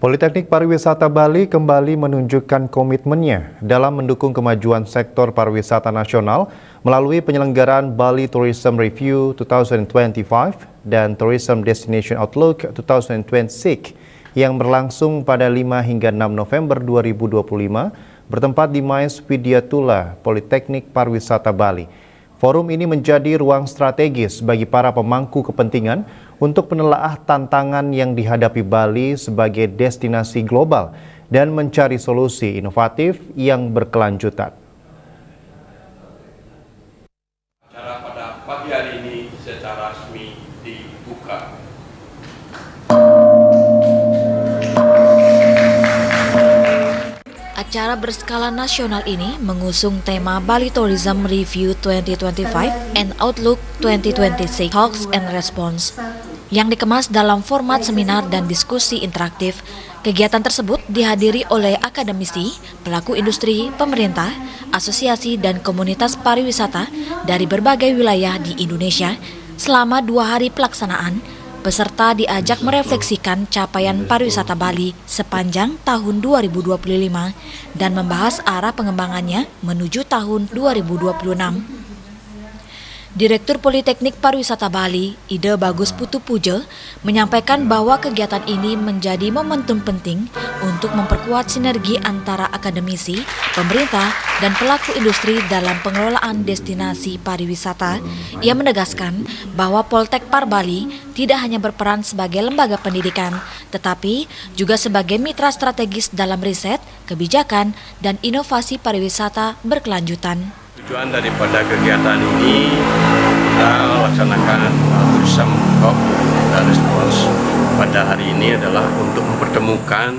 Politeknik Pariwisata Bali kembali menunjukkan komitmennya dalam mendukung kemajuan sektor pariwisata nasional melalui penyelenggaraan Bali Tourism Review 2025 dan Tourism Destination Outlook 2026 yang berlangsung pada 5 hingga 6 November 2025 bertempat di Mais Widyatula Politeknik Pariwisata Bali. Forum ini menjadi ruang strategis bagi para pemangku kepentingan untuk menelaah tantangan yang dihadapi Bali sebagai destinasi global dan mencari solusi inovatif yang berkelanjutan. Acara pada pagi hari ini secara resmi dibuka. Acara berskala nasional ini mengusung tema Bali Tourism Review 2025 and Outlook 2026 Talks and Response yang dikemas dalam format seminar dan diskusi interaktif. Kegiatan tersebut dihadiri oleh akademisi, pelaku industri, pemerintah, asosiasi dan komunitas pariwisata dari berbagai wilayah di Indonesia. Selama 2 hari pelaksanaan, peserta diajak merefleksikan capaian pariwisata Bali sepanjang tahun 2025 dan membahas arah pengembangannya menuju tahun 2026. Direktur Politeknik Pariwisata Bali, Ide Bagus Putu Pujo, menyampaikan bahwa kegiatan ini menjadi momentum penting untuk memperkuat sinergi antara akademisi, pemerintah, dan pelaku industri dalam pengelolaan destinasi pariwisata. Ia menegaskan bahwa Poltek Par Bali tidak hanya berperan sebagai lembaga pendidikan, tetapi juga sebagai mitra strategis dalam riset, kebijakan, dan inovasi pariwisata berkelanjutan. Tujuan daripada kegiatan ini kita laksanakan tourism talk dan response pada hari ini adalah untuk mempertemukan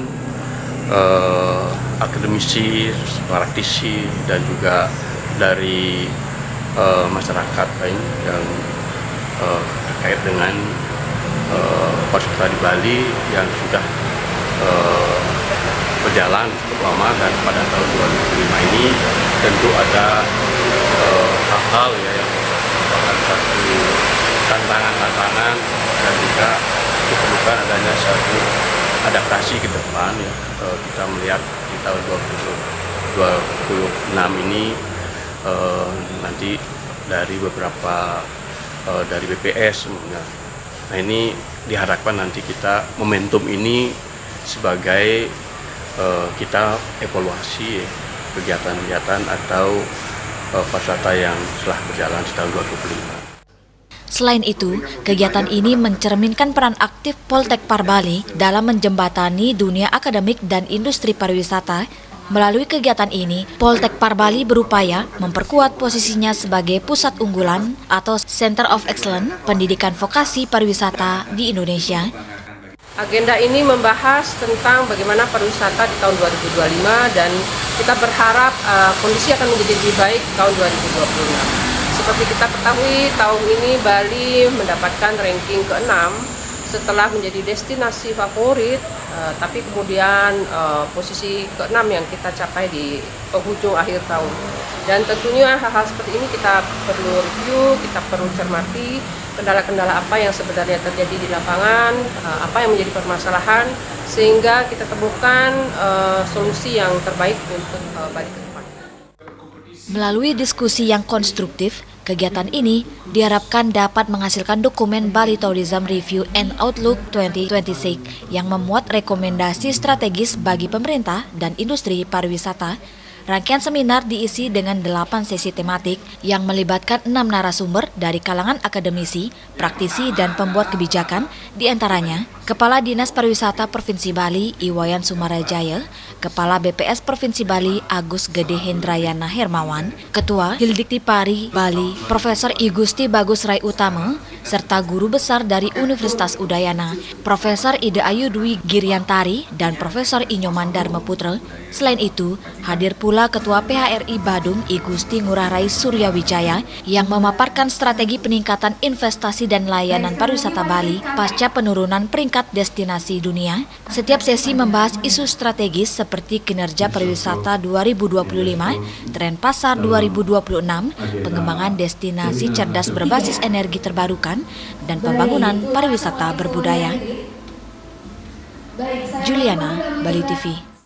akademisi, praktisi dan juga dari masyarakat lain yang terkait dengan pariwisata di Bali yang sudah berjalan cukup lama, dan pada tahun 2005 ini tentu ada hal-hal yang merupakan satu tantangan dan juga diperlukan adanya satu adaptasi ke depan ya. Kita melihat di tahun 2026 ini nanti dari beberapa dari BPS semuanya. Nah, ini diharapkan nanti kita momentum ini sebagai kita evaluasi kegiatan-kegiatan atau pariwisata yang telah berjalan di tahun 2025. Selain itu, kegiatan ini mencerminkan peran aktif Poltek Par Bali dalam menjembatani dunia akademik dan industri pariwisata. Melalui kegiatan ini, Poltek Par Bali berupaya memperkuat posisinya sebagai pusat unggulan atau Center of Excellence pendidikan vokasi pariwisata di Indonesia. Agenda ini membahas tentang bagaimana pariwisata di tahun 2025 dan kita berharap kondisi akan menjadi lebih baik tahun 2026. Seperti kita ketahui, tahun ini Bali mendapatkan ranking ke-6 setelah menjadi destinasi favorit, tapi kemudian posisi ke-6 yang kita capai di penghujung akhir tahun. Dan tentunya hal-hal seperti ini kita perlu review, kita perlu cermati kendala-kendala apa yang sebenarnya terjadi di lapangan, apa yang menjadi permasalahan, sehingga kita temukan solusi yang terbaik untuk Bali ke depan. Melalui diskusi yang konstruktif, kegiatan ini diharapkan dapat menghasilkan dokumen Bali Tourism Review and Outlook 2026 yang memuat rekomendasi strategis bagi pemerintah dan industri pariwisata. Rangkaian seminar diisi dengan 8 sesi tematik yang melibatkan 6 narasumber dari kalangan akademisi, praktisi, dan pembuat kebijakan, diantaranya Kepala Dinas Pariwisata Provinsi Bali Iwayan Sumarajaya, Kepala BPS Provinsi Bali Agus Gede Hendrayana Hermawan, Ketua Hildikti Pari Bali Profesor I Gusti Bagus Rai Utama, serta guru besar dari Universitas Udayana, Profesor Ida Ayu Dwi Giryantari dan Profesor Inyoman Dharma Putra. Selain itu, hadir pula Ketua PHRI Badung I Gusti Ngurah Rai Suryawijaya yang memaparkan strategi peningkatan investasi dan layanan pariwisata Bali pasca penurunan peringkat destinasi dunia. Setiap sesi membahas isu strategis seperti kinerja pariwisata 2025, tren pasar 2026, pengembangan destinasi cerdas berbasis energi terbarukan, dan pembangunan pariwisata berbudaya. Juliana, Bali TV.